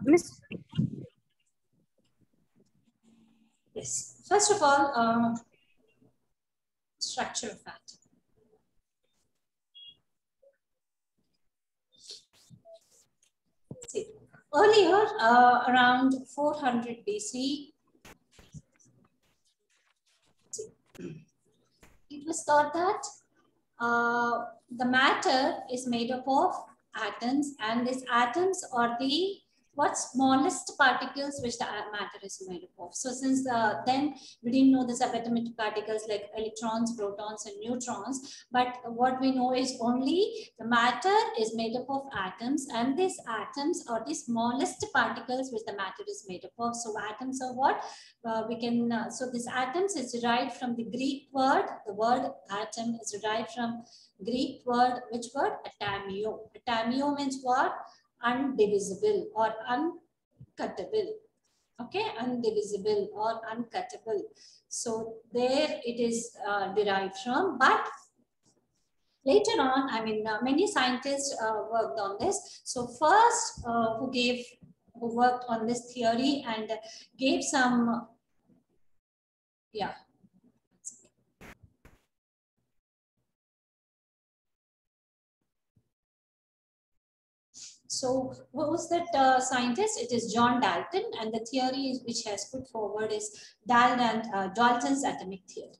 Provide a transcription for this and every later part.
Miss, Yes. First of all, structure of atom. See, earlier, around 400 BC, it was thought that the matter is made up of atoms, and these atoms are the what smallest particles which the matter is made up of. So since then we didn't know the subatomic particles like electrons, protons and neutrons, but what we know is only the matter is made up of atoms, and these atoms are the smallest particles which the matter is made up of. So atoms are what so this atoms is derived from the Greek word. The word atom is derived from Greek word, which word? Atamio. Atamio means what? Undivisible or uncuttable. Okay, undivisible or uncuttable. So there it is derived from, but later on, many scientists worked on this. So first, who worked on this theory and gave some, yeah. So who was that scientist? It is John Dalton, and the theory which has put forward is Dalton's atomic theory.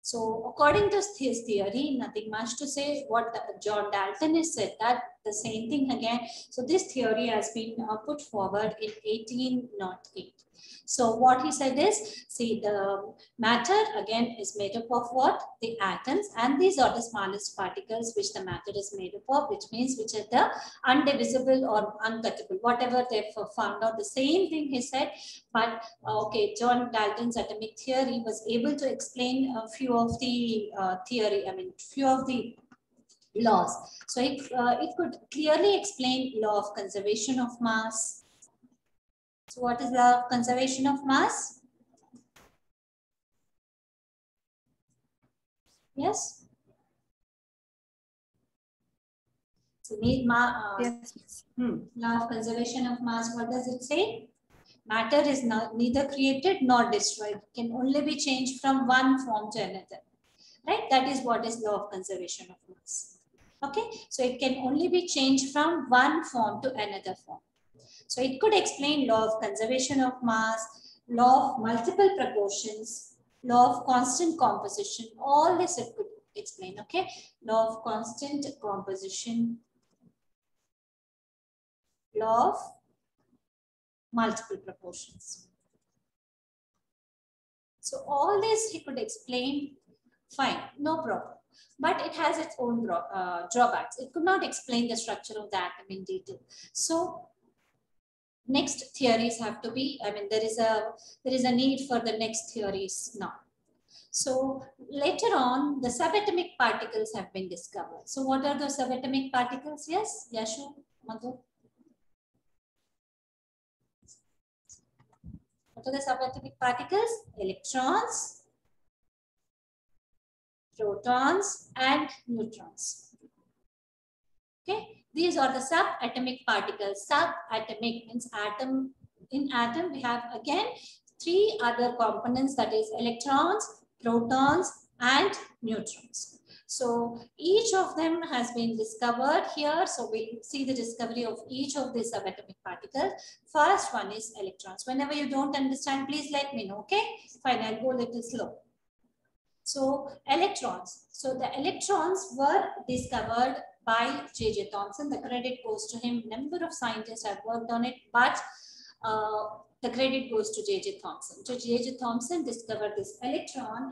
So according to his theory, nothing much to say. What John Dalton has said, that the same thing again. So this theory has been put forward in 1808. So what he said is, see, the matter again is made up of what? The atoms, and these are the smallest particles which the matter is made up of, which means which are the undivisible or uncuttable, whatever they've found out. The same thing he said, but okay, John Dalton's atomic theory was able to explain a few of the few of the laws. So it could clearly explain law of conservation of mass. So what is law of conservation of mass? Yes. So yes. law of conservation of mass. What does it say? Matter is neither created nor destroyed. It can only be changed from one form to another. Right? That is what is law of conservation of mass. Okay, so it can only be changed from one form to another form. So it could explain law of conservation of mass, law of multiple proportions, law of constant composition. All this it could explain. Okay, law of constant composition, law of multiple proportions. So all this he could explain. Fine, no problem. But it has its own drawbacks. It could not explain the structure of the atom in detail. So next theories have to be, there is a need for the next theories now. So later on, the subatomic particles have been discovered. So what are the subatomic particles? Yes, Yashu, Madhu. What are the subatomic particles? Electrons, protons, and neutrons. Okay, these are the subatomic particles. Subatomic means atom. In atom, we have again three other components, that is electrons, protons, and neutrons. So each of them has been discovered here. So we'll see the discovery of each of these subatomic particles. First one is electrons. Whenever you don't understand, please let me know. Okay, fine, I'll go a little slow. So electrons. So the electrons were discovered by J.J. Thomson. The credit goes to him. Number of scientists have worked on it, but the credit goes to J.J. Thomson. So J.J. Thomson discovered this electron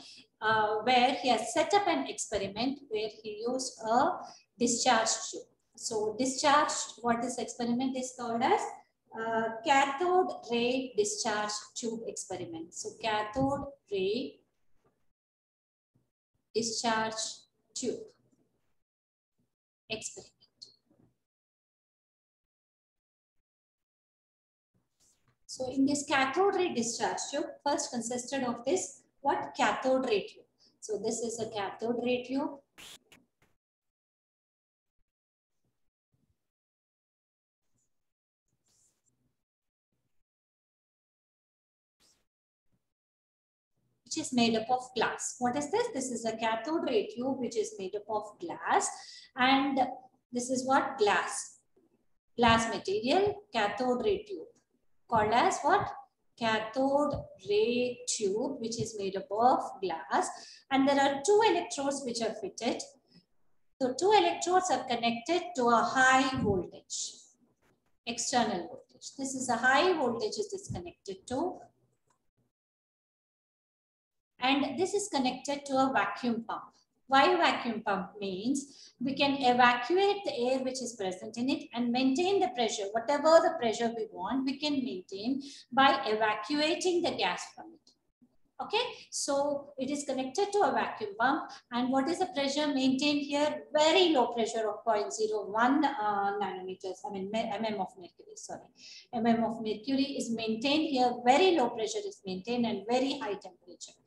where he has set up an experiment where he used a discharge tube. So discharged, what this experiment is called as cathode ray discharge tube experiment. So cathode ray discharge tube experiment. So in this cathode ray discharge tube, first consisted of this, what? Cathode ray tube. So this is a cathode ray tube. which is made up of glass. What is this? This is a cathode ray tube which is made up of glass, and this is what? Glass. Glass material, cathode ray tube, called as what? Cathode ray tube, which is made up of glass, and there are two electrodes which are fitted. So two electrodes are connected to a high voltage, external voltage. This is a high voltage it is connected to, and this is connected to a vacuum pump. Why vacuum pump? Means we can evacuate the air which is present in it and maintain the pressure. Whatever the pressure we want, we can maintain by evacuating the gas from it. Okay, so it is connected to a vacuum pump, and what is the pressure maintained here? Very low pressure of 0.01 nanometers, mm of mercury, sorry. Mm of mercury is maintained here, very low pressure is maintained, and very high temperature.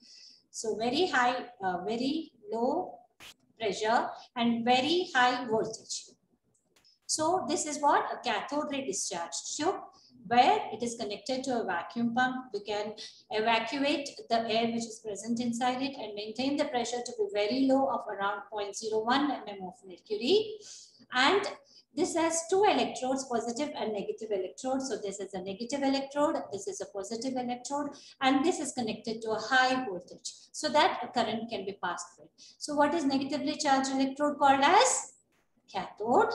So very high, very low pressure and very high voltage. So this is what? A cathode ray discharge tube, where it is connected to a vacuum pump. We can evacuate the air which is present inside it and maintain the pressure to be very low of around 0.01 mm of mercury. And this has two electrodes, positive and negative electrodes. So this is a negative electrode, this is a positive electrode, and this is connected to a high voltage so that a current can be passed through. So what is negatively charged electrode called as? Cathode.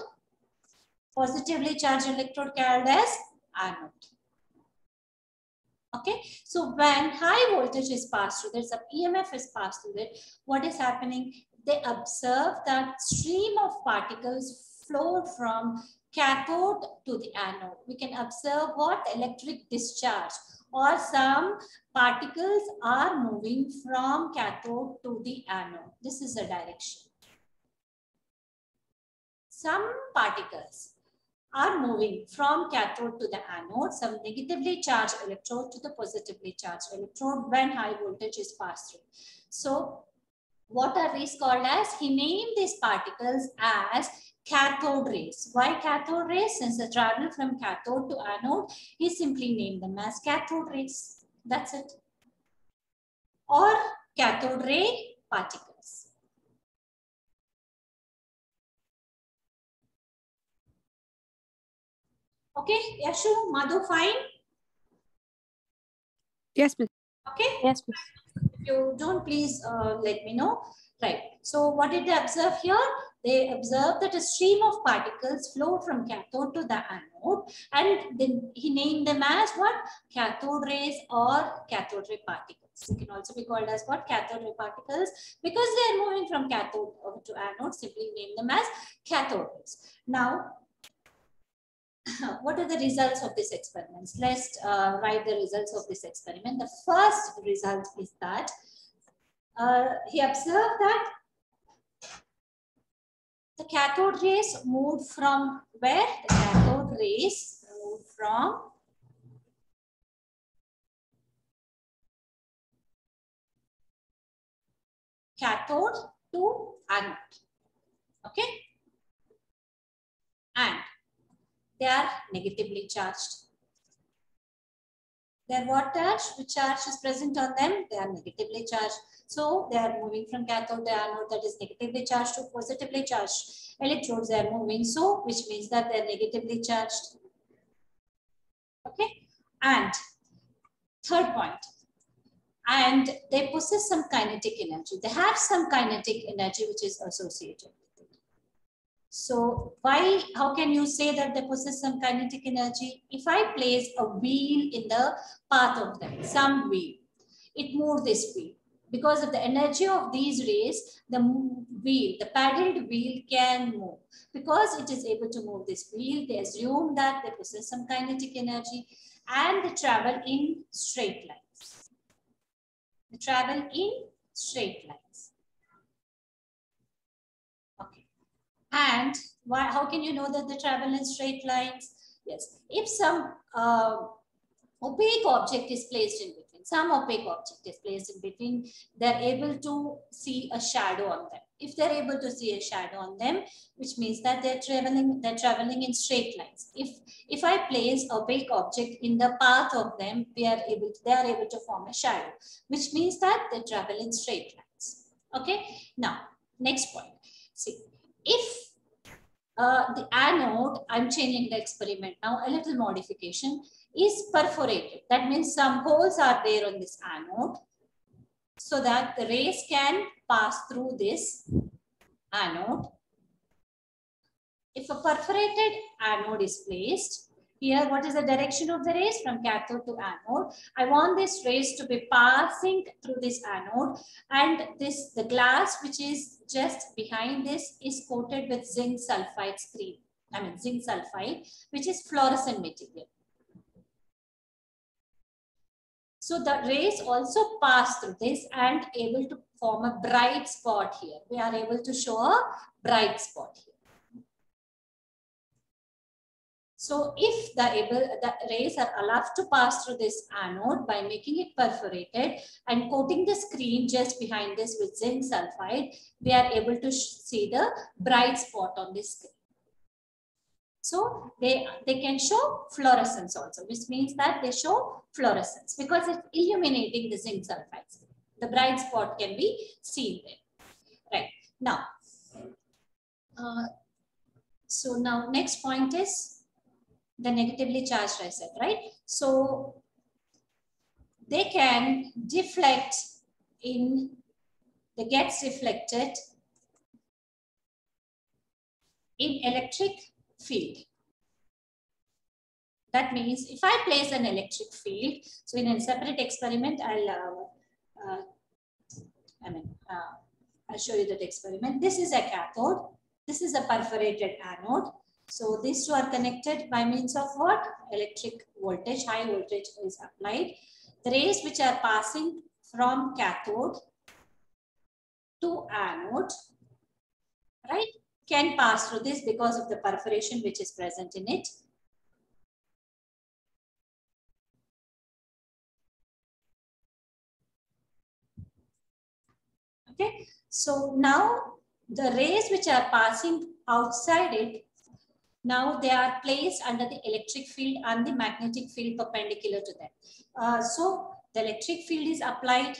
Positively charged electrode called as anode. Okay, so when high voltage is passed through, there's a EMF is passed through it, what is happening? They observe that stream of particles flow from cathode to the anode. We can observe what? Electric discharge, or some particles are moving from cathode to the anode. This is the direction. Some particles are moving from cathode to the anode, some negatively charged electrode to the positively charged electrode when high voltage is passed through. So what are these called as? He named these particles as cathode rays. Why cathode rays? Since they travel from cathode to anode, he simply named them as cathode rays. That's it. Or cathode ray particles. Okay, Yashu, Madhu, fine? Yes, miss. Okay. Yes, miss. If you don't, please let me know. Right. So what did they observe here? They observed that a stream of particles flow from cathode to the anode, and then he named them as what? Cathode rays or cathode ray particles. It can also be called as what? Cathode ray particles, because they are moving from cathode to anode. Simply name them as cathode rays. Now, what are the results of this experiment? Let's write the results of this experiment. The first result is that he observed that the cathode rays moved from where? The cathode rays moved from cathode to anode. Okay? And they are negatively charged. They are what charge? Which charge is present on them? They are negatively charged. So they are moving from cathode to anode, that is negatively charged, to positively charged electrodes. They are moving, so which means that they are negatively charged. Okay, and third point, and they possess some kinetic energy. They have some kinetic energy which is associated with it. So why? How can you say that they possess some kinetic energy? If I place a wheel in the path of them, some wheel, it moves this wheel. Because of the energy of these rays, the wheel, the paddled wheel can move. Because it is able to move this wheel, they assume that they possess some kinetic energy, and they travel in straight lines. They travel in straight lines. Okay. And why? How can you know that they travel in straight lines? Yes. If some opaque object is placed in between. experiment. Some opaque object is placed in between. They're able to see a shadow on them. If they're able to see a shadow on them, which means that they're traveling in straight lines. If I place a opaque object in the path of them, they are able to form a shadow, which means that they travel in straight lines. Okay. Now, next point. See, if the anode, I'm changing the experiment now, a little modification, is perforated. That means some holes are there on this anode so that the rays can pass through this anode. If a perforated anode is placed, here what is the direction of the rays from cathode to anode? I want this rays to be passing through this anode, and the glass which is just behind this is coated with zinc sulfide screen. I mean zinc sulfide, which is fluorescent material. So the rays also pass through this and able to form a bright spot here. We are able to show a bright spot here. So if the rays are allowed to pass through this anode by making it perforated and coating the screen just behind this with zinc sulfide, we are able to see the bright spot on this screen. So they can show fluorescence also, which means that they show fluorescence because it's illuminating the zinc sulfide. The bright spot can be seen there. Right. Now, so now next point is the negatively charged I said, right? So they can deflect they gets reflected in electric field. That means if I place an electric field, so in a separate experiment, I'll show you that experiment. This is a cathode. This is a perforated anode. So these two are connected by means of what? Electric voltage, high voltage is applied. The rays which are passing from cathode to anode, right, can pass through this because of the perforation which is present in it. Okay, so now the rays which are passing outside it, now they are placed under the electric field and the magnetic field perpendicular to them. So the electric field is applied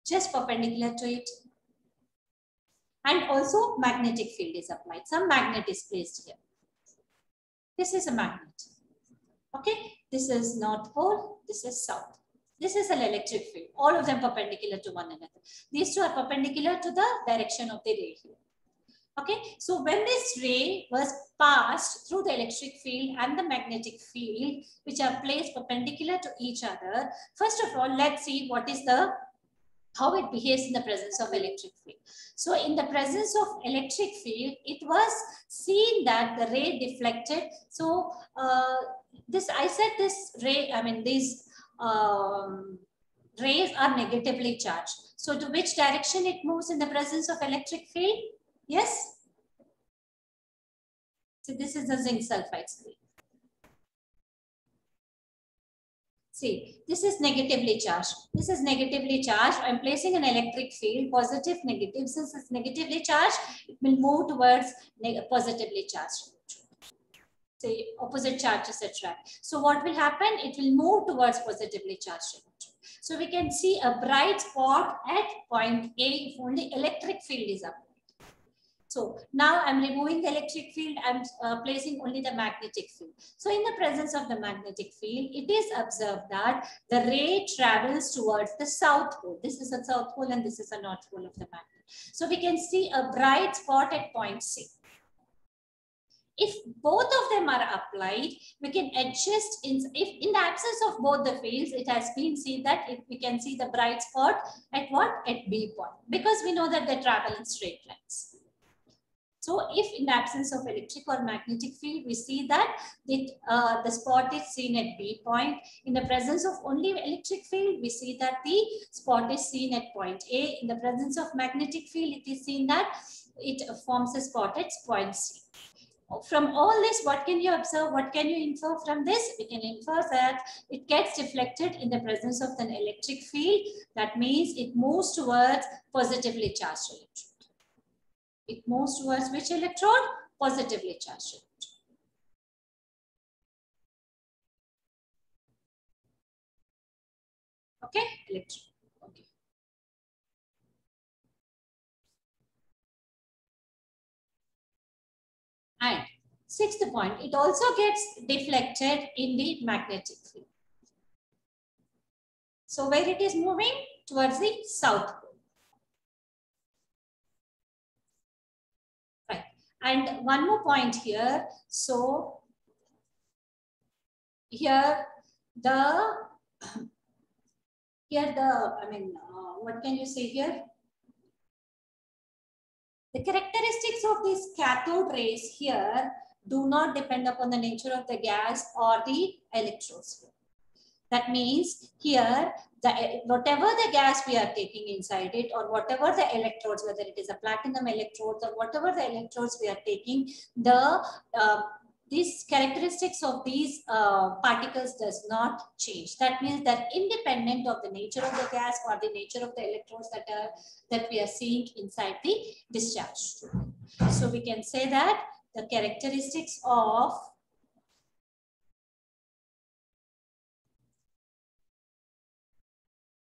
just perpendicular to it. And also magnetic field is applied. Some magnet is placed here. This is a magnet. Okay, this is North Pole, this is South. This is an electric field, all of them perpendicular to one another. These two are perpendicular to the direction of the ray here. Okay, so when this ray was passed through the electric field and the magnetic field, which are placed perpendicular to each other, first of all, let's see what is how it behaves in the presence of electric field. So in the presence of electric field, it was seen that the ray deflected. So this ray, these rays are negatively charged. So to which direction it moves in the presence of electric field? Yes. So this is the zinc sulfide screen. See, this is negatively charged. This is negatively charged. I'm placing an electric field, positive, negative. Since it's negatively charged, it will move towards positively charged. Say opposite charges attract. So what will happen? It will move towards positively charged. So we can see a bright spot at point A if only electric field is applied. So now I'm removing the electric field, I'm placing only the magnetic field. So in the presence of the magnetic field, it is observed that the ray travels towards the south pole. This is a south pole and this is a north pole of the magnet. So we can see a bright spot at point C. If both of them are applied, we can adjust. In the absence of both the fields, it has been seen that we can see the bright spot at what? At B point, because we know that they travel in straight lines. So if in the absence of electric or magnetic field, we see that the spot is seen at B point. In the presence of only electric field, we see that the spot is seen at point A. In the presence of magnetic field, it is seen that it forms a spot at point C. from all this, what can you observe? What can you infer from this? We can infer that it gets deflected in the presence of an electric field. That means it moves towards positively charged electrode. It moves towards which electrode? Positively charged electrode. Okay, electron. Okay. And sixth point, it also gets deflected in the magnetic field. So where it is moving? Towards the south pole. Right. And one more point here. So here the what can you say here? The characteristics of these cathode rays here do not depend upon the nature of the gas or the electrodes. That means here, whatever the gas we are taking inside it, or whatever the electrodes, whether it is a platinum electrodes or whatever the electrodes we are taking, these characteristics of these particles does not change. That means that independent of the nature of the gas or the nature of the electrodes that we are seeing inside the discharge stream. So we can say that the characteristics of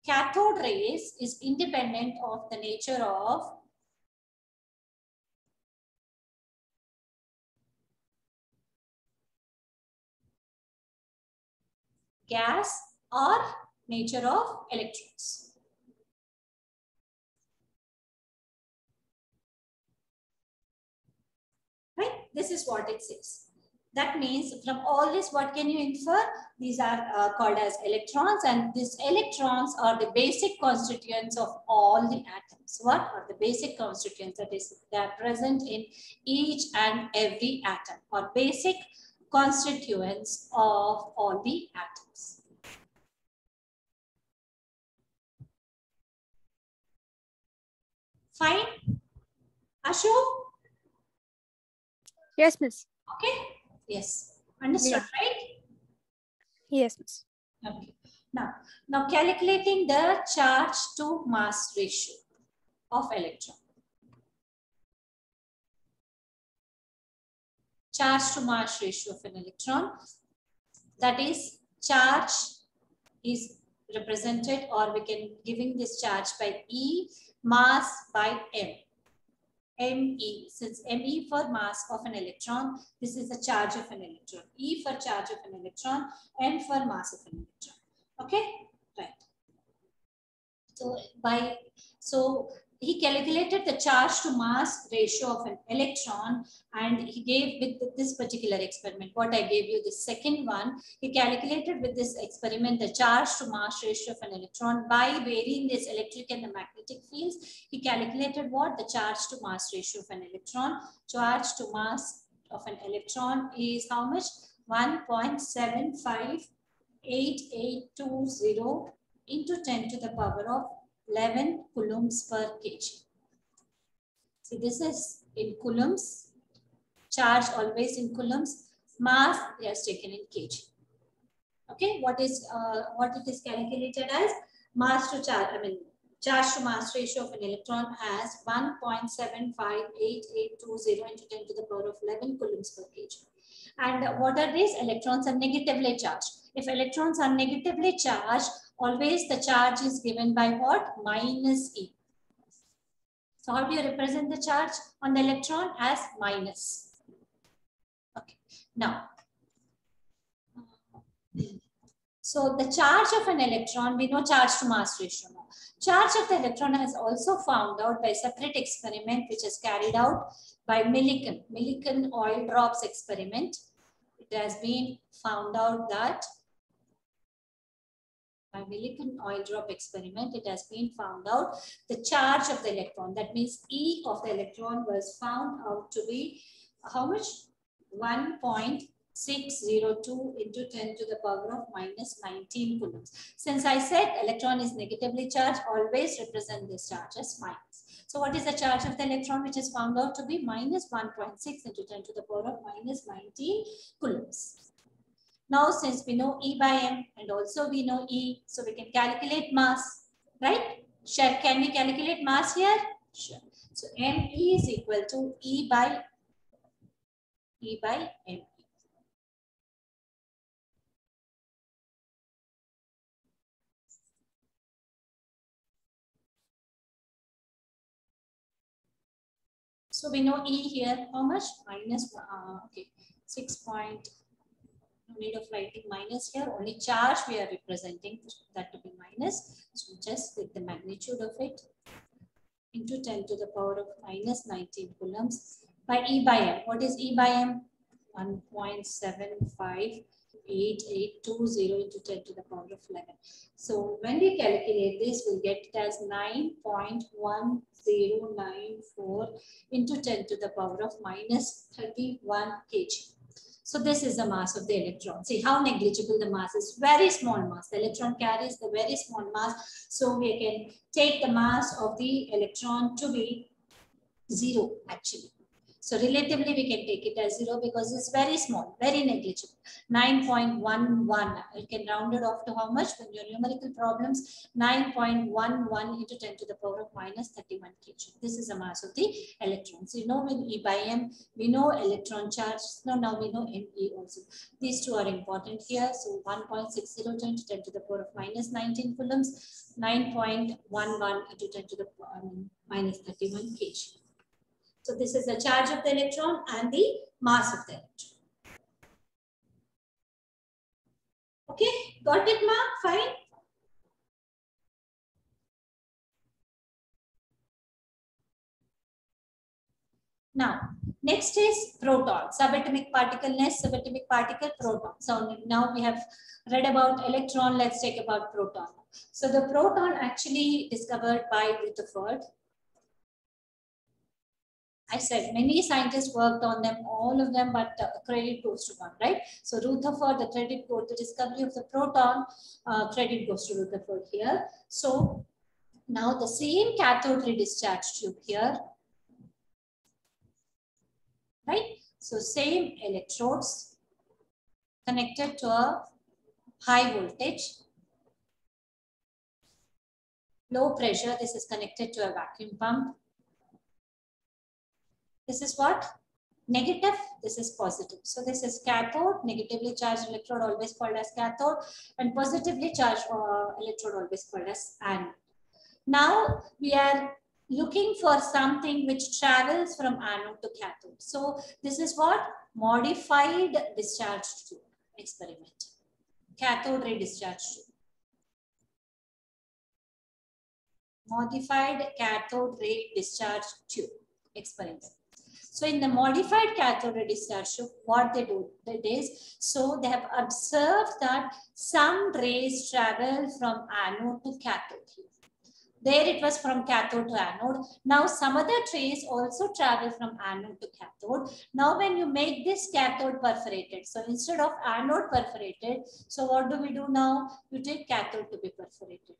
cathode rays is independent of the nature of gas or nature of electrons. Right? This is what it says. That means from all this, what can you infer? These are called as electrons, and these electrons are the basic constituents of all the atoms. What are the basic constituents? That is, they are present in each and every atom, or basic constituents of all the atoms. Fine? Ashu? Yes, miss. Okay. Yes. Understood, Yeah. right? Yes, miss. Okay. Now calculating the charge to mass ratio of electron. Charge to mass ratio of an electron. That is, charge is represented, or we can giving this charge by E, mass by M. ME, since ME for mass of an electron, this is the charge of an electron. E for charge of an electron, M for mass of an electron. Okay, right. So he calculated the charge to mass ratio of an electron, and he gave with this particular experiment, what I gave you, the second one, he calculated with this experiment the charge to mass ratio of an electron by varying this electric and the magnetic fields. He calculated what? The charge to mass ratio of an electron. Charge to mass of an electron is how much? 1.758820 into 10 to the power of 11 coulombs per kg. See, this is in coulombs. Charge always in coulombs. Mass is taken in kg. Okay, what it is calculated as? Mass to charge, charge to mass ratio of an electron as 1.758820 into 10 to the power of 11 coulombs per kg. And what are these? Electrons are negatively charged. If electrons are negatively charged, always the charge is given by what? Minus E. So how do you represent the charge on the electron? As minus. Okay. Now, so the charge of an electron, we know charge to mass ratio now. Charge of the electron has also found out by a separate experiment which is carried out by Millikan oil drops experiment. It has been found out that by Millikan oil drop experiment, it has been found out the charge of the electron. That means E of the electron was found out to be how much? 1.602 into 10 to the power of minus 19 coulombs. Since I said electron is negatively charged, always represent this charge as minus. So what is the charge of the electron, which is found out to be minus 1.6 into 10 to the power of minus 19 coulombs. Now, since we know E by M and also we know E, so we can calculate mass, right? Can we calculate mass here? Sure. So ME is equal to E by ME. So we know E here, how much? Minus, okay, 6. No need of writing minus here, only charge we are representing that to be minus. So just take the magnitude of it into 10 to the power of minus 19 coulombs by E by M. What is E by M? 1.758820 into 10 to the power of 11. So when we calculate this, we'll get it as 9.1094 into 10 to the power of minus 31 kg. So this is the mass of the electron. See how negligible the mass is. Very small mass. The electron carries the very small mass. So we can take the mass of the electron to be 0 actually. So relatively we can take it as 0 because it's very small, very negligible. 9.11. You can round it off to how much? When your numerical problems, 9.11 into 10 to the power of minus 31 kg. This is the mass of the electron. So you know when E by M, we know electron charge. Now we know ME also. These two are important here. So 1.60 into 10 to the power of minus 19 coulombs, 9.11 into 10 to the minus 31 kg. So this is the charge of the electron and the mass of the electron. Okay, got it, Ma? Fine. Now, next is proton, subatomic particle nest, subatomic particle proton. So now we have read about electron, let's take about proton. So the proton actually discovered by Rutherford. I said many scientists worked on them, all of them, but credit goes to one, right? So Rutherford, the credit goes to the discovery of the proton, credit goes to Rutherford here. So now the same cathode ray discharge tube here, right? So same electrodes connected to a high voltage, low pressure. This is connected to a vacuum pump. This is what? Negative, this is positive. So this is cathode, negatively charged electrode always called as cathode, and positively charged electrode always called as anode. Now we are looking for something which travels from anode to cathode. So this is what? Modified discharge tube experiment. Cathode ray discharge tube. Modified cathode ray discharge tube experiment. So in the modified cathode ray discharge tube, what they do, so they have observed that some rays travel from anode to cathode. There it was from cathode to anode. Now some other rays also travel from anode to cathode. Now when you make this cathode perforated, so instead of anode perforated, so what do we do now? You take cathode to be perforated.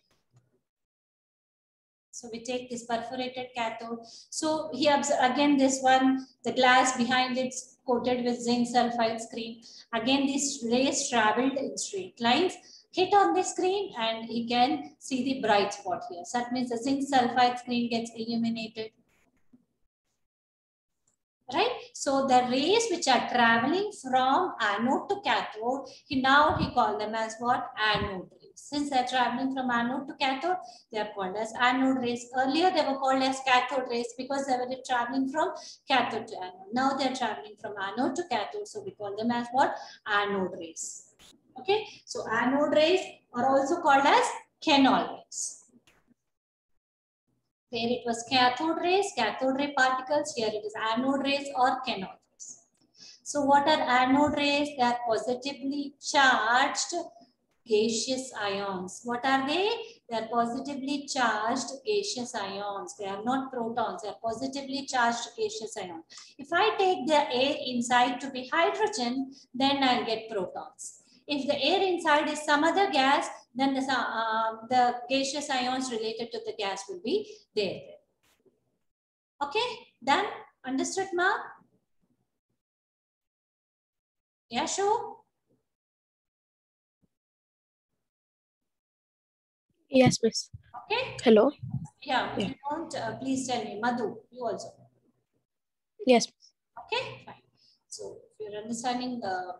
So we take this perforated cathode. So here again this one, the glass behind it's coated with zinc sulfide screen. Again these rays traveled in straight lines, hit on the screen, and you can see the bright spot here. So that means the zinc sulfide screen gets illuminated. Right? So the rays which are traveling from anode to cathode, now he called them as what? Anode rays. Since they are traveling from anode to cathode, they are called as anode rays. Earlier they were called as cathode rays because they were traveling from cathode to anode. Now they are traveling from anode to cathode, so we call them as what? Anode rays. Okay, so anode rays are also called as Kenol rays. Where it was cathode rays, cathode ray particles, here it is anode rays or Kenol rays. So what are anode rays? They are positively charged gaseous ions. What are they? They are positively charged gaseous ions. They are not protons. They are positively charged gaseous ions. If I take the air inside to be hydrogen, then I'll get protons. If the air inside is some other gas, then the gaseous ions related to the gas will be there. Okay, done? Understood, ma? Yeah, sure. Yes, miss. Okay. Hello. Yeah, if Yeah. you don't, please tell me. Madhu, you also. Yes, miss. Okay, fine. So if you're understanding the,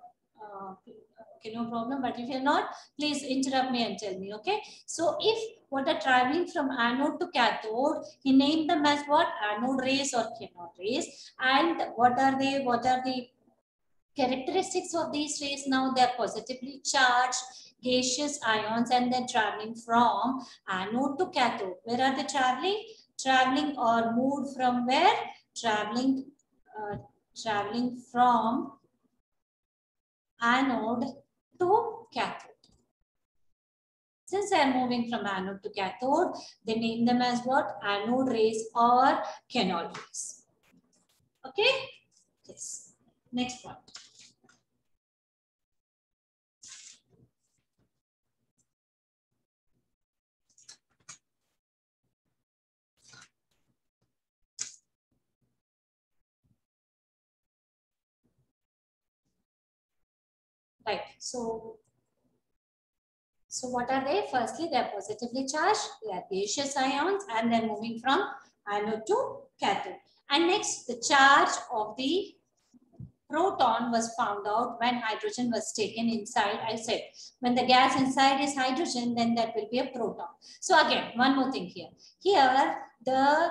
okay, no problem. But if you're not, please interrupt me and tell me. Okay. So if water traveling from anode to cathode, he named them as what? Anode rays or cathode rays. And what are they? What are the characteristics of these rays? Now they're positively charged gaseous ions and they're traveling from anode to cathode. Where are they traveling? Traveling or moved from where? Traveling, uh, traveling from anode to cathode. Since they are moving from anode to cathode, they name them as what? Anode rays or canal rays. Okay? Yes. Next one. Right. So what are they? Firstly, they are positively charged. They are gaseous ions and they're moving from anode to cathode. And next, the charge of the proton was found out when hydrogen was taken inside. I said, when the gas inside is hydrogen, then that will be a proton. So again, one more thing here. Here, the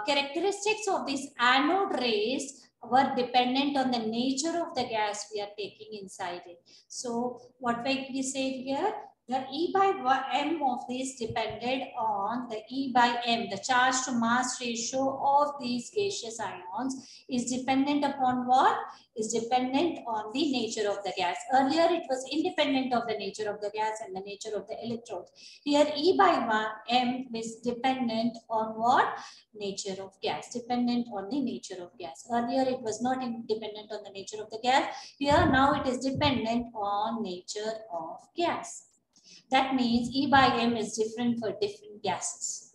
characteristics of these anode rays were dependent on the nature of the gas we are taking inside it. So what we say here, the E by M of this depended on the E by M, the charge to mass ratio of these gaseous ions is dependent upon what? Is dependent on the nature of the gas. Earlier, it was independent of the nature of the gas and the nature of the electrodes. Here, E by M is dependent on what? Nature of gas, dependent on the nature of gas. Earlier, it was not dependent on the nature of the gas. Here, now it is dependent on nature of gas. That means E by M is different for different gases.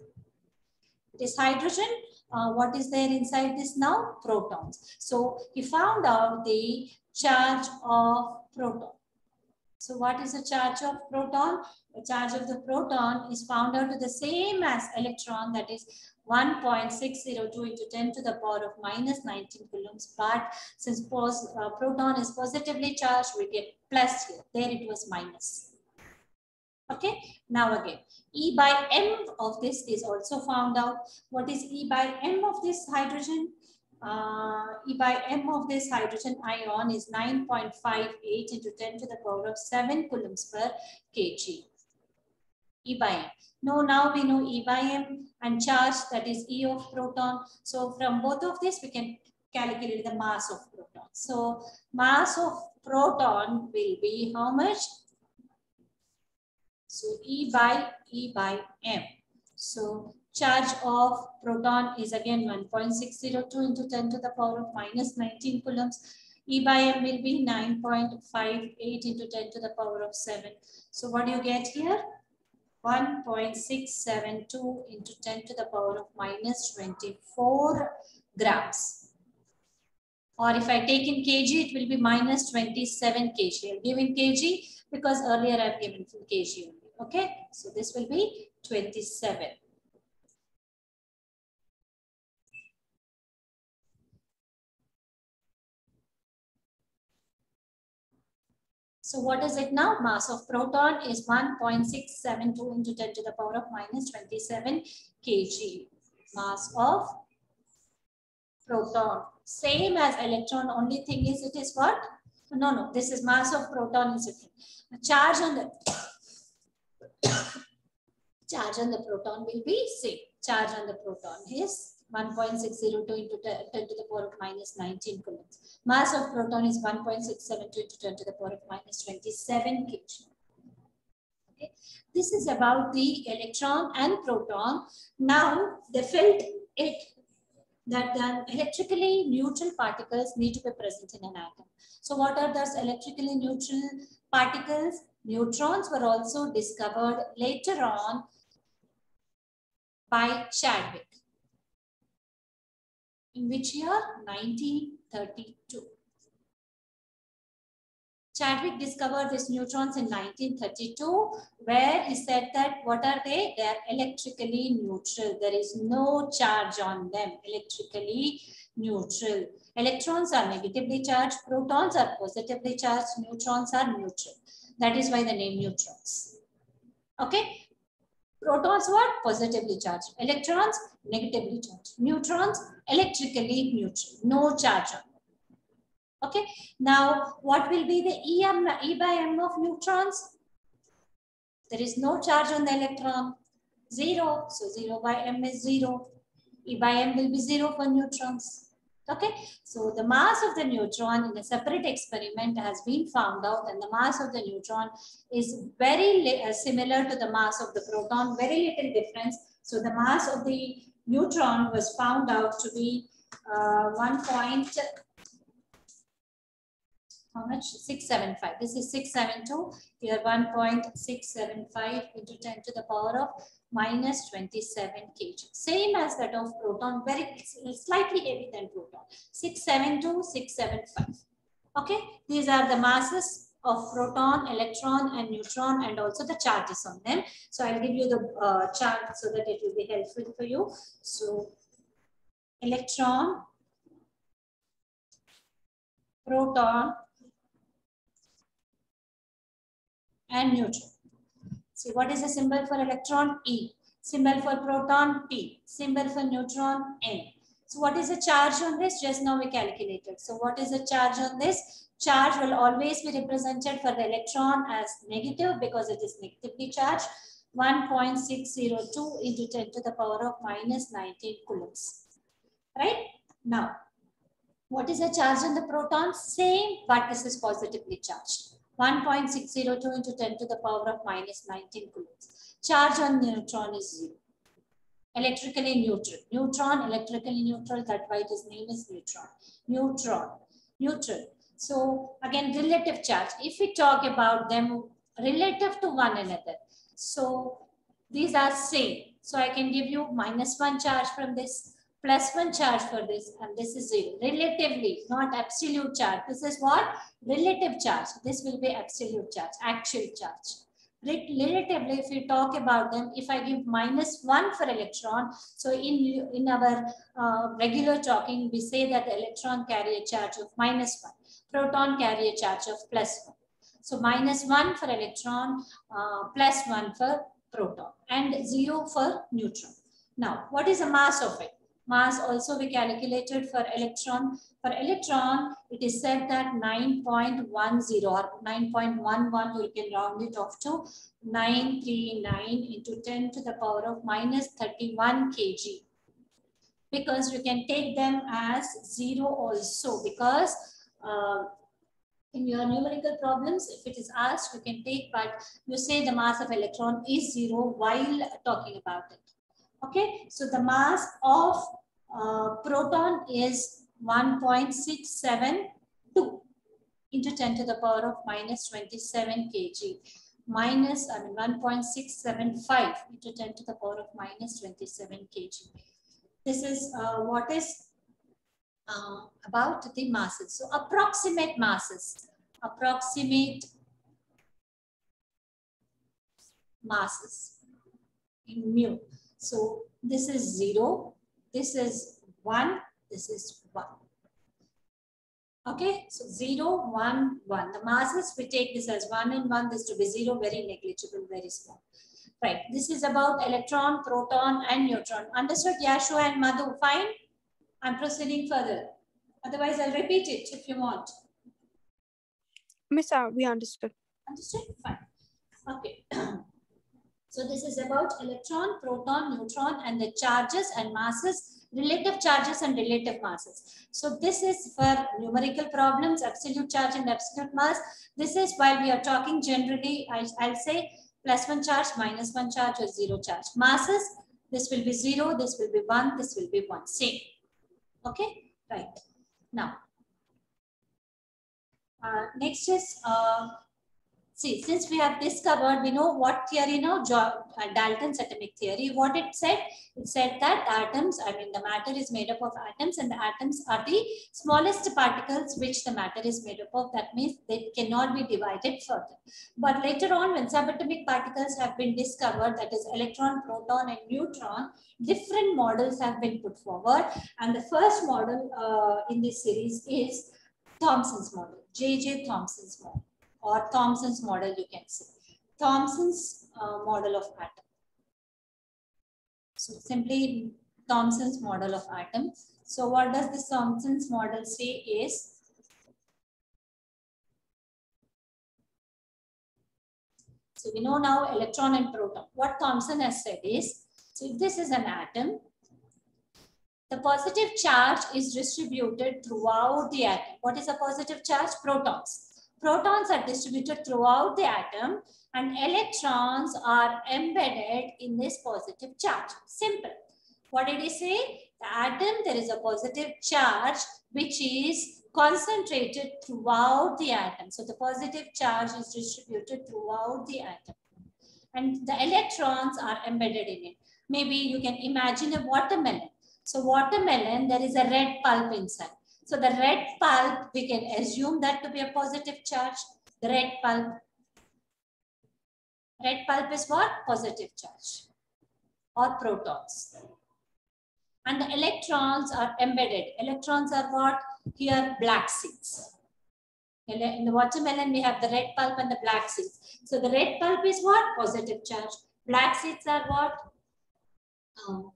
It is hydrogen. What is there inside this now? Protons. So he found out the charge of proton. So what is the charge of proton? The charge of the proton is found out to the same as electron, that is 1.602 into 10 to the power of minus 19 coulombs. But since proton is positively charged, we get plus here. There it was minus. Okay, now again, E by M of this is also found out. What is E by M of this hydrogen? E by M of this hydrogen ion is 9.58 into 10 to the power of 7 coulombs per kg. E by M. Now we know E by M and charge, that is E of proton. So from both of this, we can calculate the mass of proton. So mass of proton will be how much? So E by M. So charge of proton is again 1.602 into 10 to the power of minus 19 coulombs. E by M will be 9.58 into 10 to the power of 7. So what do you get here? 1.672 into 10 to the power of minus 24 grams. Or if I take in kg, it will be minus 27 kg. I'll give in kg because earlier I've given in kg only. Okay, so this will be 27. So what is it now? Mass of proton is 1.672 into 10 to the power of minus 27 kg. Mass of proton. Same as electron, only thing is it is what? No, this is mass of proton is different. The charge on the proton will be same. Charge on the proton is 1.602 into 10 to the power of minus 19 coulombs. Mass of proton is 1.672 into 10 to the power of minus 27 kg. Okay. This is about the electron and proton. Now they felt it that the electrically neutral particles need to be present in an atom. So what are those electrically neutral particles? Neutrons were also discovered later on by Chadwick. In which year? 1932. Chadwick discovered these neutrons in 1932, where he said that what are they? They are electrically neutral. There is no charge on them. Electrically neutral. Electrons are negatively charged. Protons are positively charged. Neutrons are neutral. That is why the name neutrons. Okay. Protons what? Positively charged. Electrons negatively charged. Neutrons electrically neutral. No charge on them. Okay, now what will be the E by M of neutrons? There is no charge on the electron, 0. So 0 by M is 0. E by M will be 0 for neutrons. Okay, so the mass of the neutron in a separate experiment has been found out, and the mass of the neutron is very similar to the mass of the proton, very little difference. So the mass of the neutron was found out to be 675. This is 672. Here 1.675 into 10 to the power of minus 27 kg. Same as that of proton, very slightly heavy than proton. 672, 675. Okay, these are the masses of proton, electron, and neutron, and also the charges on them. So I'll give you the chart so that it will be helpful for you. So electron, proton, and neutron. See, what is the symbol for electron? E. Symbol for proton? P. Symbol for neutron? N. So what is the charge on this? Just now we calculated. So what is the charge on this? Charge will always be represented for the electron as negative because it is negatively charged. 1.602 into 10 to the power of minus 19 coulombs. Right? Now, what is the charge on the proton? Same, but this is positively charged. 1.602 into 10 to the power of minus 19 coulombs. Charge on neutron is 0. Electrically neutral. Neutron, electrically neutral. That's why its name is neutron. Neutron, neutral. So again, relative charge. If we talk about them relative to one another, so these are same. So I can give you -1 charge from this, +1 charge for this, and this is 0. Relatively, not absolute charge. This is what? Relative charge. This will be absolute charge, actual charge. Relatively, if we talk about them, if I give -1 for electron, so in our regular talking, we say that the electron carry a charge of -1. Proton carry a charge of +1. So -1 for electron, +1 for proton, and 0 for neutron. Now, what is the mass of it? Mass also we calculated for electron. For electron, it is said that 9.10 or 9.11, you can round it off to 939 into 10 to the power of minus 31 kg. Because you can take them as 0 also, because in your numerical problems, if it is asked, you can take, but you say the mass of electron is 0 while talking about it. Okay, so the mass of proton is 1.672 into 10 to the power of minus 27 kg. 1.675 into 10 to the power of minus 27 kg. This is what is about the masses. So approximate masses. Approximate masses in mu. So this is 0, this is 1, this is 1. Okay, so 0, 1, 1. The masses, we take this as 1 and 1, this to be 0, very negligible, very small. Right, this is about electron, proton, and neutron. Understood, Yashua and Madhu? Fine? I'm proceeding further. Otherwise, I'll repeat it if you want. Miss, we understood. Understood? Fine. Okay. So this is about electron, proton, neutron, and the charges and masses, relative charges and relative masses. So this is for numerical problems, absolute charge and absolute mass. This is while we are talking generally, I'll say +1 charge, -1 charge, or 0 charge. Masses, this will be 0, this will be 1, this will be 1. Same. Okay, right. Now, next is See, since we have discovered, we know what theory now, Dalton's atomic theory, what it said that atoms, I mean the matter is made up of atoms, and the atoms are the smallest particles which the matter is made up of. That means they cannot be divided further. But later on, when subatomic particles have been discovered, that is electron, proton and neutron, different models have been put forward. And the first model in this series is Thomson's model, J.J. Thomson's model, or Thomson's model, you can say. Thomson's model of atom. So simply Thomson's model of atom. So what does this Thomson's model say is, so we know now electron and proton. What Thomson has said is, so if this is an atom, the positive charge is distributed throughout the atom. What is a positive charge? Protons. Protons are distributed throughout the atom and electrons are embedded in this positive charge. Simple. What did he say? The atom, there is a positive charge which is concentrated throughout the atom. So the positive charge is distributed throughout the atom. And the electrons are embedded in it. Maybe you can imagine a watermelon. So watermelon, there is a red pulp inside. So the red pulp, we can assume that to be a positive charge. The red pulp. Red pulp is what? Positive charge or protons. And the electrons are embedded. Electrons are what? Here, black seeds. In the watermelon, we have the red pulp and the black seeds. So the red pulp is what? Positive charge. Black seeds are what?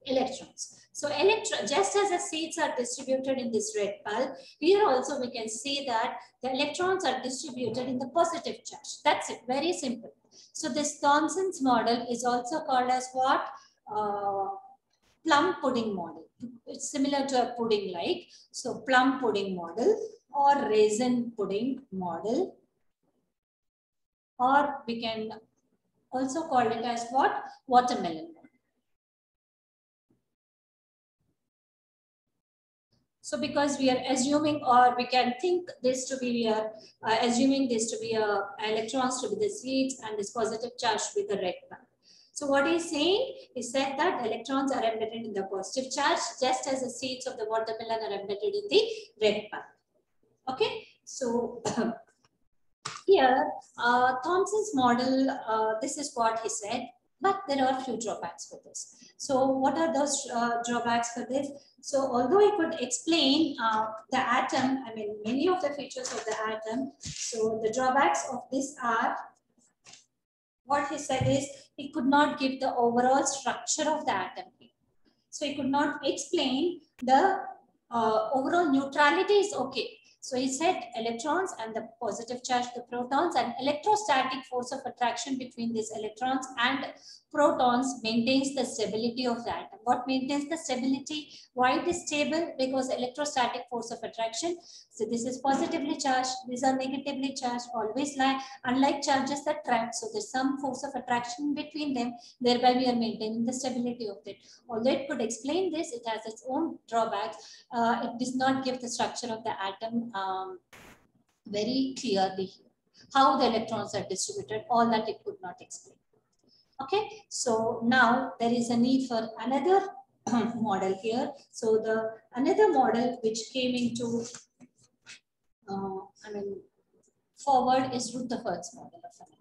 Electrons. So just as the seeds are distributed in this red pulp, here also we can see that the electrons are distributed in the positive charge. That's it. Very simple. So this Thomson's model is also called as what? Plum pudding model. It's similar to a pudding like. So plum pudding model or raisin pudding model, or we can also call it as what? Watermelon model. So because we are assuming, or we can think this to be assuming this to be electrons to be the seeds and this positive charge to be the red pulp. So what he's saying is said that electrons are embedded in the positive charge just as the seeds of the watermelon are embedded in the red pulp. Okay, so here Thomson's model, this is what he said, but there are a few drawbacks for this. So what are those drawbacks for this? So although he could explain the atom, I mean many of the features of the atom, so the drawbacks of this are, what he said is he could not give the overall structure of the atom. So he could not explain the overall neutrality is okay. So he said electrons and the positive charge, the protons, and electrostatic force of attraction between these electrons and protons maintains the stability of the atom. What maintains the stability? Why it is stable? Because electrostatic force of attraction. So this is positively charged, these are negatively charged, always lie, unlike charges that trap. So there's some force of attraction between them, thereby we are maintaining the stability of it. Although it could explain this, it has its own drawbacks. It does not give the structure of the atom very clearly. How the electrons are distributed, all that it could not explain. Okay, so now there is a need for another model here. So the another model which came into forward is Rutherford's model of an atom.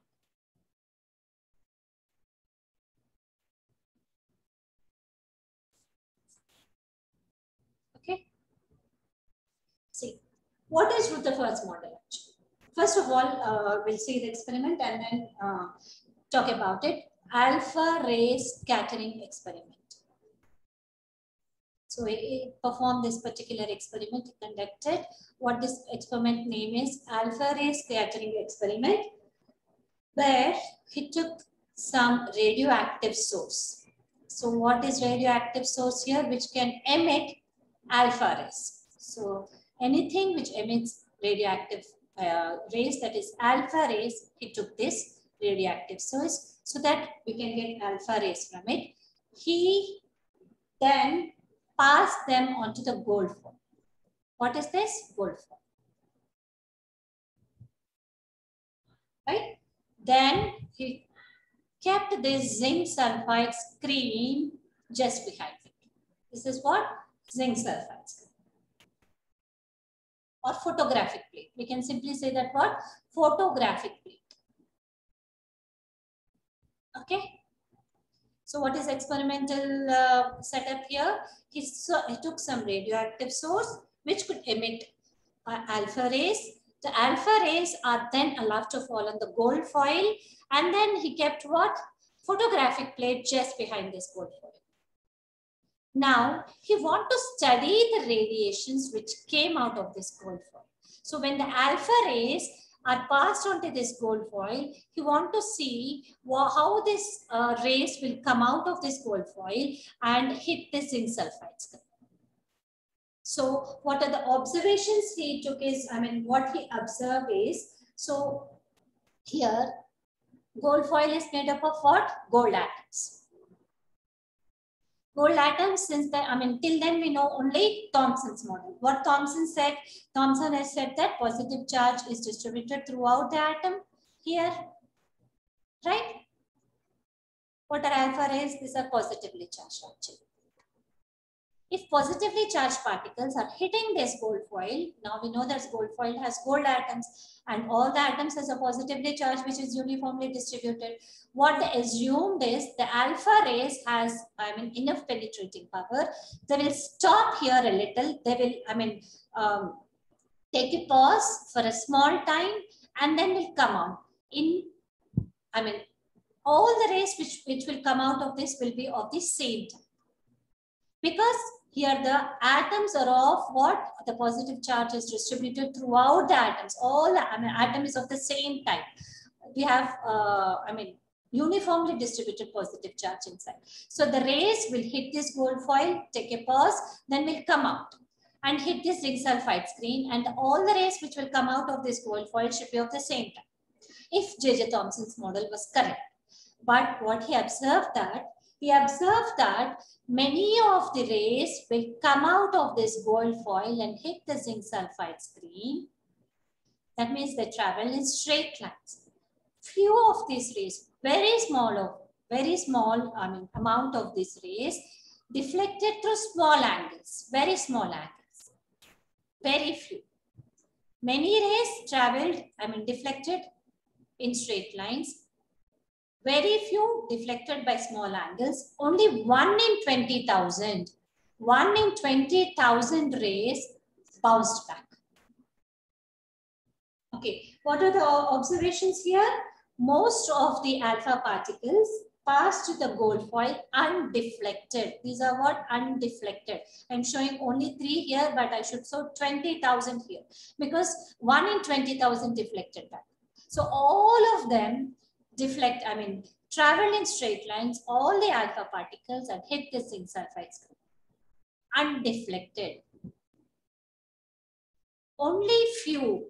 Okay. See, what is Rutherford's model actually? First of all, we'll see the experiment and then talk about it. Alpha ray scattering experiment. So he performed this particular experiment, he conducted. What this experiment name is? Alpha ray scattering experiment, where he took some radioactive source. So what is radioactive source here? Which can emit alpha rays. So anything which emits radioactive rays, that is alpha rays, he took this radioactive source so that we can get alpha rays from it. He then pass them onto the gold foil. What is this? Gold foil. Right? Then he kept this zinc sulfide screen just behind it. This is what? Zinc sulfide screen. Or photographic plate. We can simply say that what? Photographic plate. Okay. So what is experimental setup here? He took some radioactive source which could emit alpha rays. The alpha rays are then allowed to fall on the gold foil, and then he kept what? Photographic plate just behind this gold foil. Now he want to study the radiations which came out of this gold foil. So when the alpha rays are passed onto this gold foil, he want to see how this rays will come out of this gold foil and hit the zinc sulfide screen. So what are the observations he took is, what he observed is, so here gold foil is made up of what? Gold atoms. Gold atoms, since that, till then we know only Thomson's model. What Thomson said? Thomson has said that positive charge is distributed throughout the atom here, right? What are alpha rays? These are positively charged actually. If positively charged particles are hitting this gold foil, now we know that gold foil has gold atoms and all the atoms has a positively charged which is uniformly distributed. What they assumed is the alpha rays has, enough penetrating power. They will stop here a little. They will, take a pause for a small time and then will come out. All the rays which will come out of this will be of the same type. Because here the atoms are of what? The positive charge is distributed throughout the atoms. All the atom is of the same type. We have, uniformly distributed positive charge inside. So the rays will hit this gold foil, take a pause, then will come out and hit this zinc sulfide screen, and all the rays which will come out of this gold foil should be of the same type. If J.J. Thomson's model was correct. But what he observed that many of the rays will come out of this gold foil and hit the zinc sulfide screen. That means they travel in straight lines. Few of these rays, very small amount of these rays deflected through small angles, very small angles, very few. Many rays traveled, deflected in straight lines. Very few deflected by small angles. Only 1 in 20,000. 1 in 20,000 rays bounced back. Okay, what are the observations here? Most of the alpha particles passed the gold foil undeflected. These are what? Undeflected. I'm showing only 3 here, but I should show 20,000 here because 1 in 20,000 deflected back. So all of them deflect, travel in straight lines, all the alpha particles and hit the zinc sulfide screen. Undeflected. Only few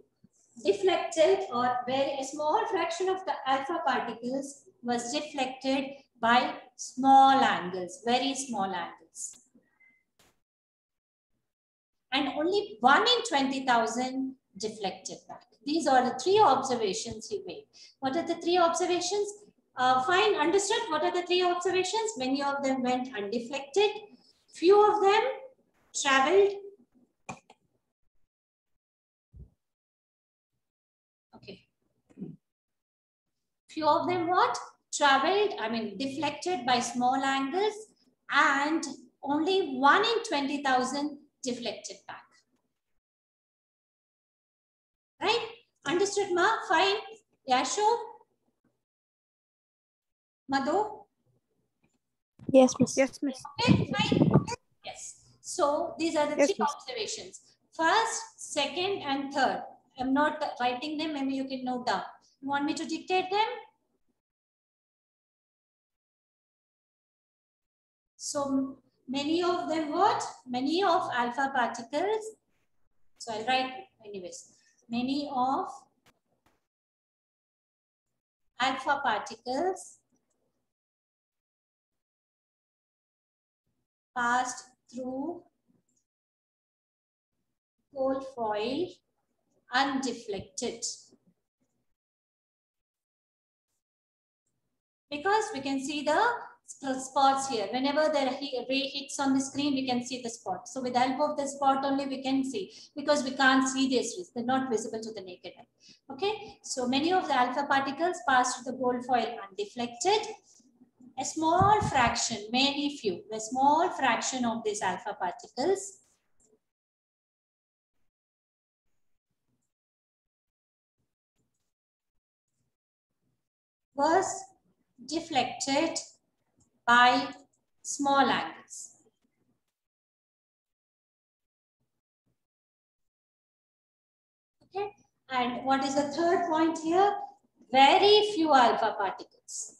deflected, or very small fraction of the alpha particles was deflected by small angles, very small angles. And only 1 in 20,000 deflected back. These are the 3 observations he made. What are the 3 observations? Fine, understood. What are the 3 observations? Many of them went undeflected. Few of them traveled. Okay. Few of them what? Traveled, deflected by small angles, and only 1 in 20,000 deflected back. Right? Understood, Ma? Fine. Yashu? Madhu? Yes, miss. Yes, miss. Okay, fine. Yes. So these are the 3 observations. First, second, and third. I'm not writing them. Maybe you can note down. You want me to dictate them? So many of them what? Many of alpha particles. So I'll write anyways. Many of alpha particles passed through gold foil undeflected. Because we can see the spots here. Whenever the ray hits on the screen, we can see the spot. So with the help of the spot only we can see, because we can't see these rays. They're not visible to the naked eye. Okay, so many of the alpha particles pass through the gold foil undeflected. A small fraction, a small fraction of these alpha particles was deflected by small angles. Okay, and what is the third point here? Very few alpha particles.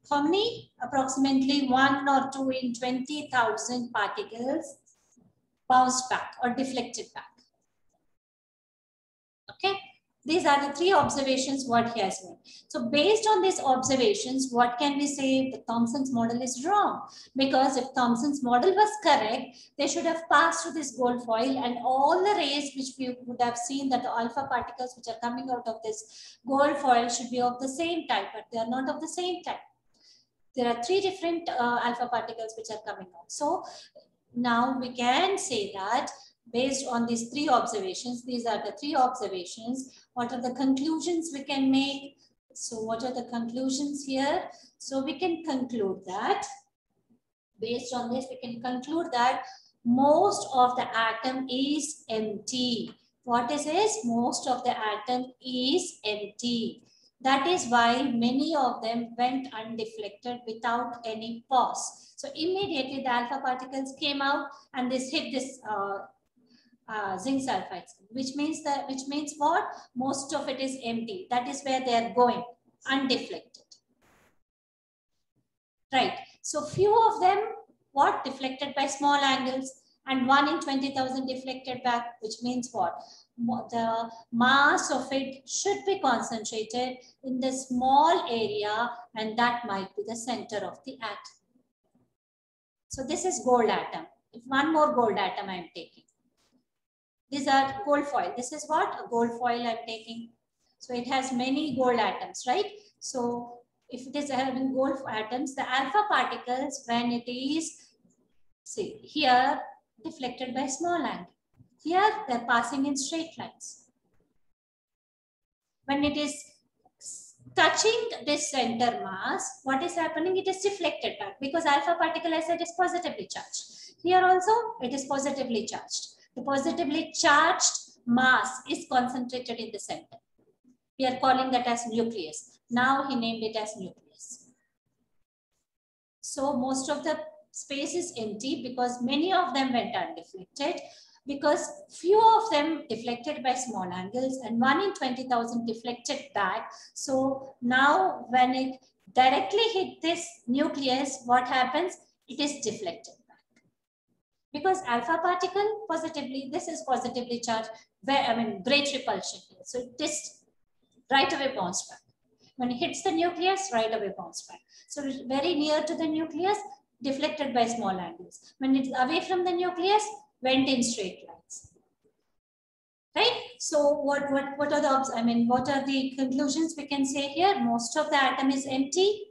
How many? Approximately 1 or 2 in 20,000 particles bounced back or deflected back. Okay, these are the 3 observations what he has made. So based on these observations, what can we say? The Thomson's model is wrong, because if Thomson's model was correct, they should have passed through this gold foil, and all the rays which we would have seen, that the alpha particles which are coming out of this gold foil should be of the same type, but they are not of the same type. There are 3 different alpha particles which are coming out. So now we can say that based on these 3 observations, these are the 3 observations, what are the conclusions we can make? So what are the conclusions here? So we can conclude that, based on this, we can conclude that most of the atom is empty. What is this? Most of the atom is empty. That is why many of them went undeflected without any pause. So immediately the alpha particles came out and this hit this zinc sulfide, which means what? Most of it is empty. That is where they are going, undeflected. Right. So few of them, what? Deflected by small angles, and 1 in 20,000 deflected back, which means what? The mass of it should be concentrated in the small area, and that might be the center of the atom. So this is gold atom. If one more gold atom I am taking. These are gold foil. This is what? A gold foil I am taking. So it has many gold atoms, right? So if it is having gold atoms, the alpha particles, when it is, see here, deflected by small angle. Here they are passing in straight lines. When it is touching this center mass, what is happening? It is deflected back, because alpha particle, I said, is positively charged. Here also it is positively charged. The positively charged mass is concentrated in the center. We are calling that as nucleus. Now he named it as nucleus. So most of the space is empty because many of them went undeflected, because few of them deflected by small angles and 1 in 20,000 deflected back. So now when it directly hit this nucleus, what happens? It is deflected back. Because alpha particle positively, this is positively charged, great repulsion here. So it is right away bounced back. When it hits the nucleus, right away bounced back. So it's very near to the nucleus, deflected by small angles. When it's away from the nucleus, went in straight lines. Right? So what are the conclusions we can say here? Most of the atom is empty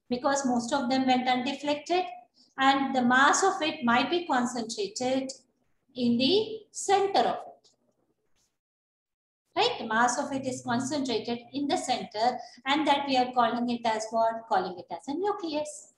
because most of them went undeflected, and the mass of it might be concentrated in the center of it. Right? The mass of it is concentrated in the center, and that we are calling it as what? Calling it as a nucleus.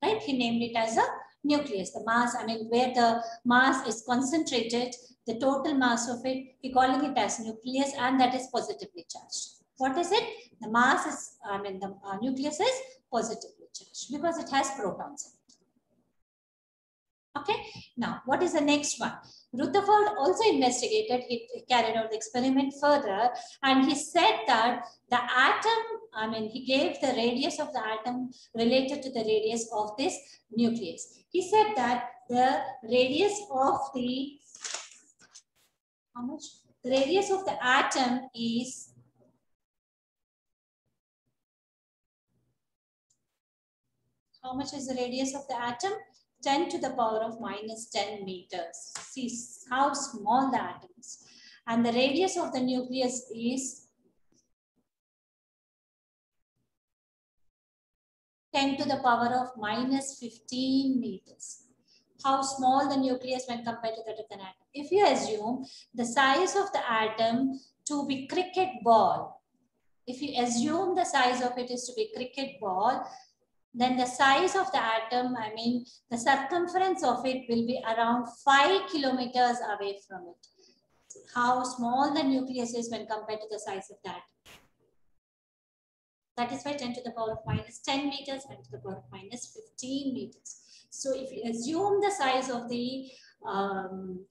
Right? He named it as a nucleus. The mass, where the mass is concentrated, the total mass of it, we calling it as nucleus, and that is positively charged. What is it? The mass is, the nucleus is positively charged because it has protons in it. Okay. Now, what is the next one? Rutherford also investigated, he carried out the experiment further, and he said that the atom, he gave the radius of the atom related to the radius of this nucleus. He said that the radius of the, how much? The radius of the atom is how much is the radius of the atom? 10 to the power of minus 10 meters. See how small the atom is. And the radius of the nucleus is 10 to the power of minus 15 meters. How small the nucleus when compared to that of an atom. If you assume the size of the atom to be cricket ball, if you assume the size of it is to be cricket ball, then the size of the atom, I mean the circumference of it will be around 5 kilometers away from it. How small the nucleus is when compared to the size of the atom. That is why 10 to the power of minus 10 meters, 10 to the power of minus 15 meters. So if you assume the size of the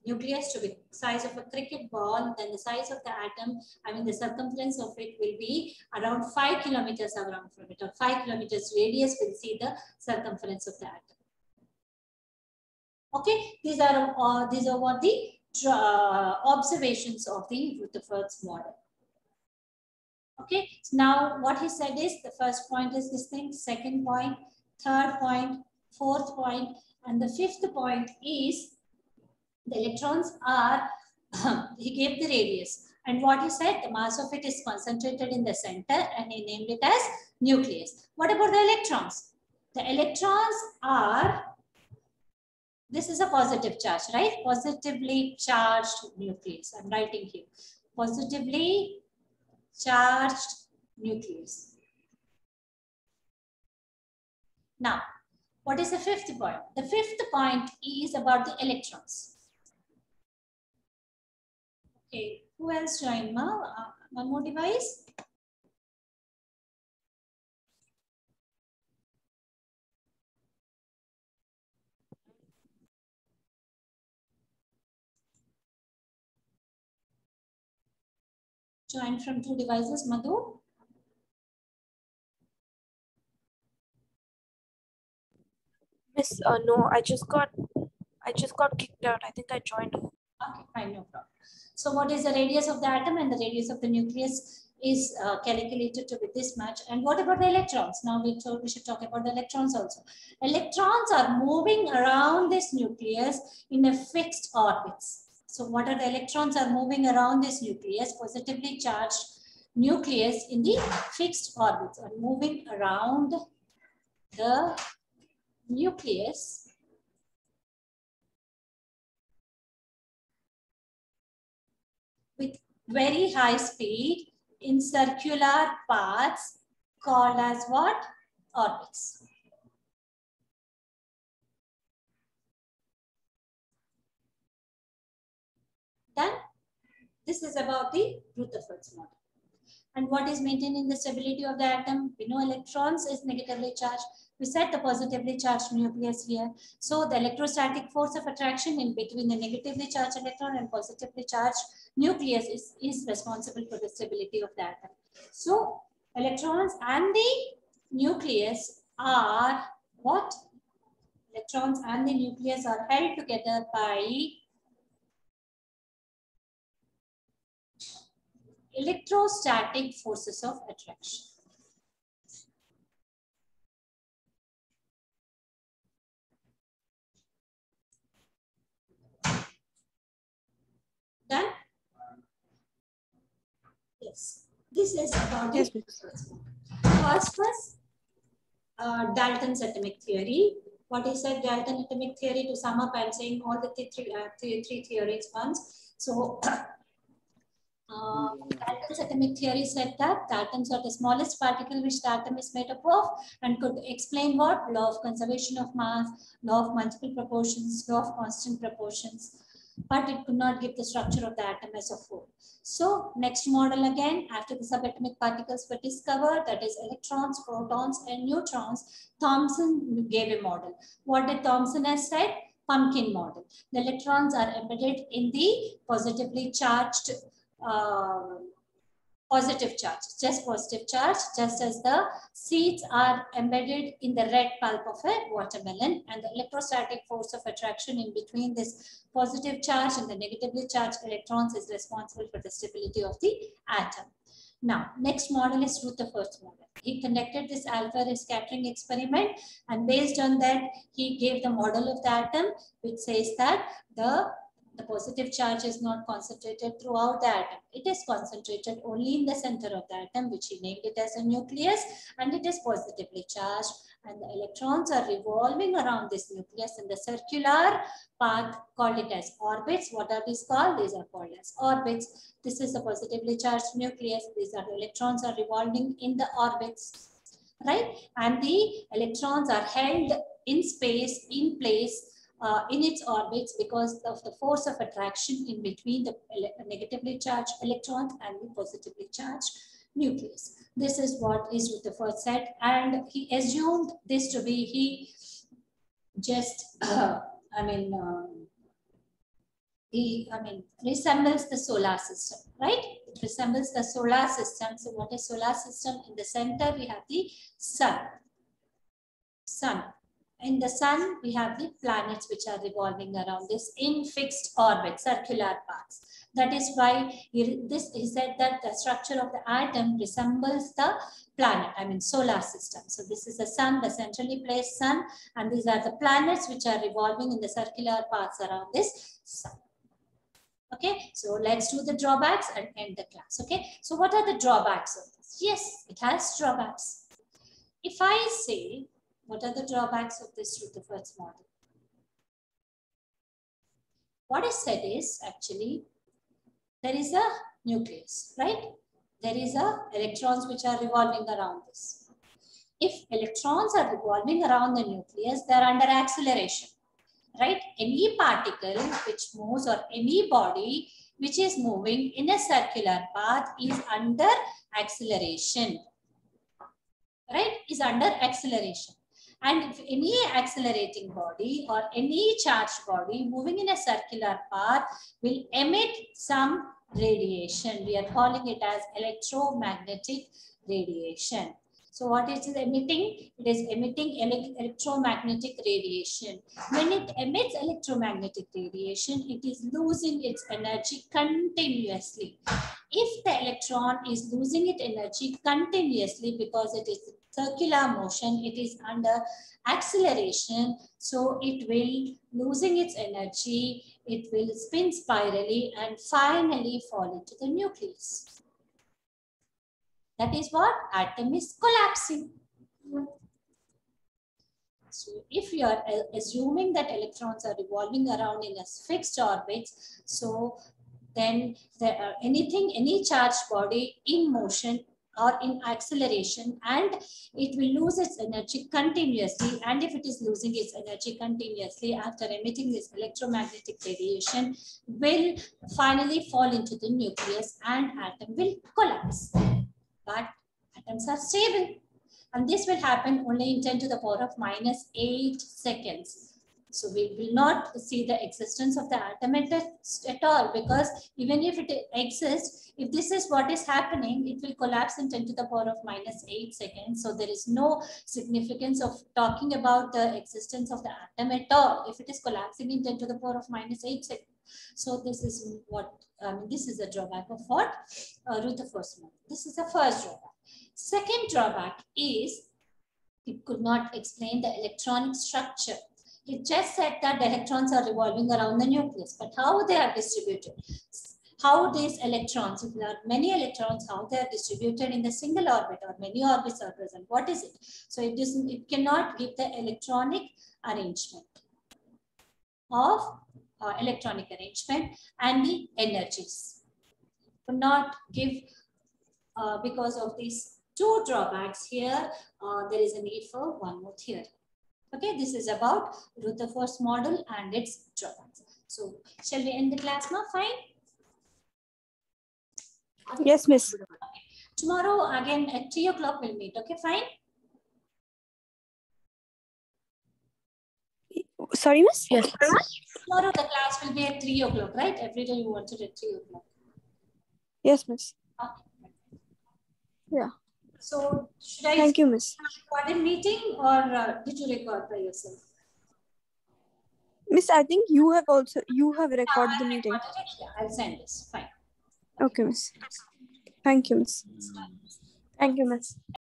nucleus to be size of a cricket ball, then the size of the atom, I mean the circumference of it will be around 5 kilometers around from it, or 5 kilometers radius will see the circumference of the atom. Okay, these are what the observations of the Rutherford's model. Okay, so now what he said is the first point is this thing, second point, third point, fourth point, and the fifth point is the electrons are, he gave the radius. And what he said, the mass of it is concentrated in the center and he named it as nucleus. What about the electrons? The electrons are, this is a positive charge, right? Positively charged nucleus. I'm writing here. Positively charged nucleus. Now, what is the fifth point? The fifth point is about the electrons. Okay, who else joined? One more device. Joined from 2 devices, Madhu. Miss, no, I just got kicked out. I think I joined. Okay, fine, no problem. So what is the radius of the atom, and the radius of the nucleus is calculated to be this much. And what about the electrons? Now we should talk about the electrons also. Electrons are moving around this nucleus in a fixed orbits. So what are the electrons are moving around this nucleus, positively charged nucleus in the fixed orbits, or moving around the nucleus with very high speed in circular paths called as what? Orbits. Then this is about the Rutherford's model. And what is maintaining the stability of the atom? We know electrons is negatively charged. We set the positively charged nucleus here. So the electrostatic force of attraction in between the negatively charged electron and positively charged nucleus is responsible for the stability of the atom. So electrons and the nucleus are what? Electrons and the nucleus are held together by electrostatic forces of attraction. Done? Yes. This is about Yes, first was Dalton's atomic theory. What is said Dalton atomic theory, to sum up, I'm saying all the three theories once. So Dalton's atomic theory said that the atoms are the smallest particle which the atom is made up of, and could explain what? Law of conservation of mass, law of multiple proportions, law of constant proportions. But it could not give the structure of the atom as a whole. So next model again, after the subatomic particles were discovered, that is electrons, protons, and neutrons, Thomson gave a model. What did Thomson has said? Pumpkin model. The electrons are embedded in the positively charged positive charge, just positive charge, just as the seeds are embedded in the red pulp of a watermelon, and the electrostatic force of attraction in between this positive charge and the negatively charged electrons is responsible for the stability of the atom. Now, next model is Rutherford's model. He conducted this alpha scattering experiment, and based on that, he gave the model of the atom, which says that the positive charge is not concentrated throughout the atom. It is concentrated only in the center of the atom, which he named it as a nucleus, and it is positively charged. And the electrons are revolving around this nucleus in the circular path, called it as orbits. What are these called? These are called as orbits. This is a positively charged nucleus. These are the electrons are revolving in the orbits, right? And the electrons are held in space, in place, in its orbits because of the force of attraction in between the negatively charged electrons and the positively charged nucleus. This is what is Rutherford said, and he assumed this to be, he just, resembles the solar system, right? It resembles the solar system. So what is solar system? In the center, we have the sun. In the sun, we have the planets which are revolving around this in fixed orbit, circular paths. That is why he said that the structure of the atom resembles the planet, solar system. So this is the sun, the centrally placed sun, and these are the planets which are revolving in the circular paths around this sun. Okay, so let's do the drawbacks and end the class. Okay, so what are the drawbacks of this? Yes, it has drawbacks. If I say, what are the drawbacks of this Rutherford's model? What is said is, actually, there is a nucleus, right? There is electrons which are revolving around this. If electrons are revolving around the nucleus, they are under acceleration, right? Any particle which moves or any body which is moving in a circular path is under acceleration, right? Is under acceleration. And if any accelerating body or any charged body moving in a circular path will emit some radiation, we are calling it as electromagnetic radiation. So what is it emitting? It is emitting electromagnetic radiation. When it emits electromagnetic radiation, it is losing its energy continuously. If the electron is losing its energy continuously because it is circular motion, it is under acceleration, so it will losing its energy, it will spin spirally and finally fall into the nucleus. That is what atom is collapsing. So if you are assuming that electrons are revolving around in a fixed orbit, so then any charged body in motion or in acceleration, and it will lose its energy continuously, and if it is losing its energy continuously after emitting this electromagnetic radiation, will finally fall into the nucleus and atom will collapse. But atoms are stable, and this will happen only in 10 to the power of -8 seconds. So we will not see the existence of the atom at all, because even if it exists, if this is what is happening, it will collapse in 10 to the power of -8 seconds. So there is no significance of talking about the existence of the atom at all if it is collapsing in 10 to the power of -8 seconds. So this is what, this is a drawback of what? Rutherford's model. This is the first drawback. Second drawback is it could not explain the electronic structure. It just said that the electrons are revolving around the nucleus, but how they are distributed, how these electrons, if there are many electrons, how they are distributed in the single orbit or many orbits are present, what is it? So it cannot give the electronic arrangement of electronic arrangement and the energies. It could not give because of these two drawbacks here, there is a need for one more theory. Okay, this is about Rutherford's model and its drawbacks. So, shall we end the class now? Fine? Yes, miss. Okay. Tomorrow again at 3 o'clock we'll meet. Okay, fine? Sorry, miss? Yes. Tomorrow the class will be at 3 o'clock, right? Every day you want it at 3 o'clock. Yes, miss. Okay. Yeah. So, should I Thank you, miss. record a meeting or did you record by yourself? Miss, I think you have recorded the meeting. Yeah, I'll send this. Fine. Okay, miss. Thank you, Miss. Thank you, Miss.